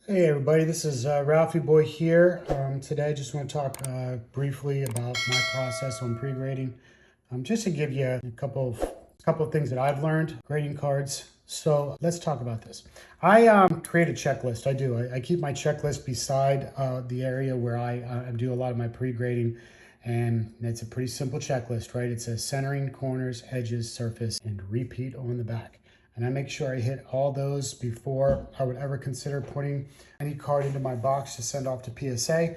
Hey everybody, this is RalphieBoy here. Today I just want to talk briefly about my process on pre-grading. Just to give you a couple of things that I've learned grading cards. So let's talk about this. I create a checklist. I do. I keep my checklist beside the area where I do a lot of my pre-grading. And it's a pretty simple checklist, right? It says centering, corners, edges, surface, and repeat on the back. And I make sure I hit all those before I would ever consider putting any card into my box to send off to PSA.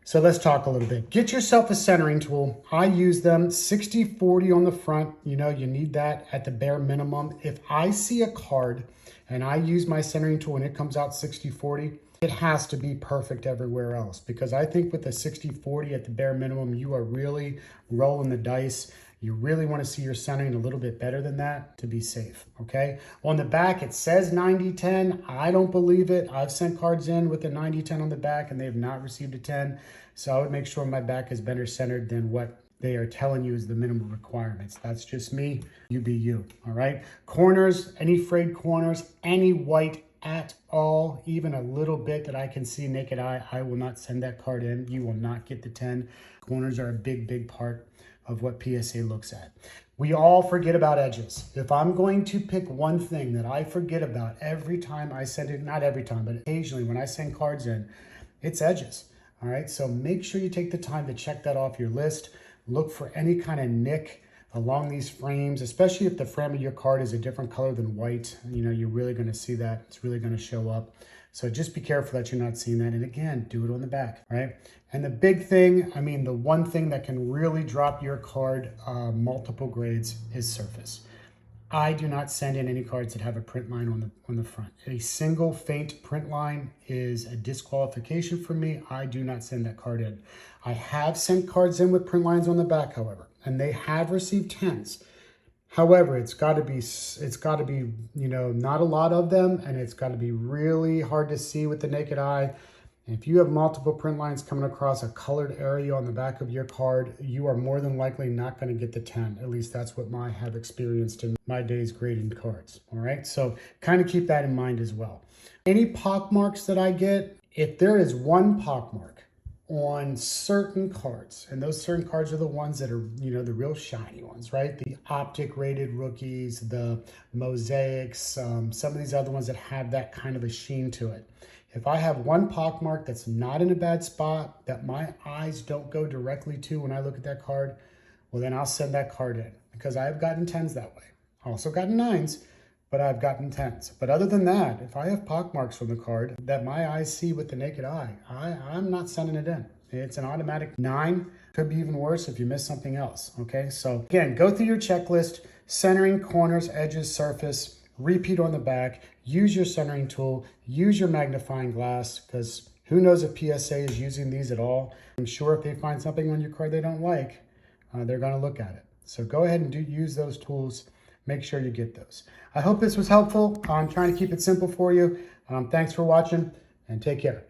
So let's talk a little bit. Get yourself a centering tool. I use them 60-40 on the front. You know, you need that at the bare minimum. If I see a card and I use my centering tool and it comes out 60-40, it has to be perfect everywhere else, because I think with the 60-40 at the bare minimum, you are really rolling the dice. You really want to see your centering a little bit better than that to be safe, okay? On the back, it says 90-10. I don't believe it. I've sent cards in with a 90-10 on the back and they have not received a 10. So I would make sure my back is better centered than what they are telling you is the minimum requirements. That's just me. You be you, all right? Corners, any frayed corners, any white at all, even a little bit that I can see naked eye, I will not send that card in. You will not get the 10. Corners are a big part of what PSA looks at. We all forget about edges. If I'm going to pick one thing that I forget about every time I send it, not every time, but occasionally when I send cards in, it's edges. All right, so make sure you take the time to check that off your list. Look for any kind of nick along these frames, especially if the frame of your card is a different color than white. You know, you're really gonna see that. It's really gonna show up. So just be careful that you're not seeing that. And again, do it on the back, right? And the big thing, I mean, the one thing that can really drop your card multiple grades is surface. I do not send in any cards that have a print line on the front. A single faint print line is a disqualification for me. I do not send that card in. I have sent cards in with print lines on the back, however, and they have received 10s. However, it's got to be, you know, not a lot of them, and it's got to be really hard to see with the naked eye. And if you have multiple print lines coming across a colored area on the back of your card, you are more than likely not going to get the 10. At least that's what I have experienced in my days grading cards. All right, so kind of keep that in mind as well. Any pock marks that I get, if there is one pock mark on certain cards, and those certain cards are the ones that are, you know, the real shiny ones, right? The optic rated rookies, the mosaics, some of these other ones that have that kind of a sheen to it. If I have one pockmark that's not in a bad spot, that my eyes don't go directly to when I look at that card, well, then I'll send that card in, because I've gotten 10s that way. Also gotten 9s, but I've gotten 10s. But other than that, if I have pockmarks from the card that my eyes see with the naked eye, I'm not sending it in. It's an automatic 9. Could be even worse if you miss something else, okay? So again, go through your checklist, centering, corners, edges, surface, repeat on the back, use your centering tool, use your magnifying glass, because who knows if PSA is using these at all. I'm sure if they find something on your card they don't like, they're gonna look at it. So go ahead and use those tools. Make sure you get those. I hope this was helpful. I'm trying to keep it simple for you. Thanks for watching, and take care.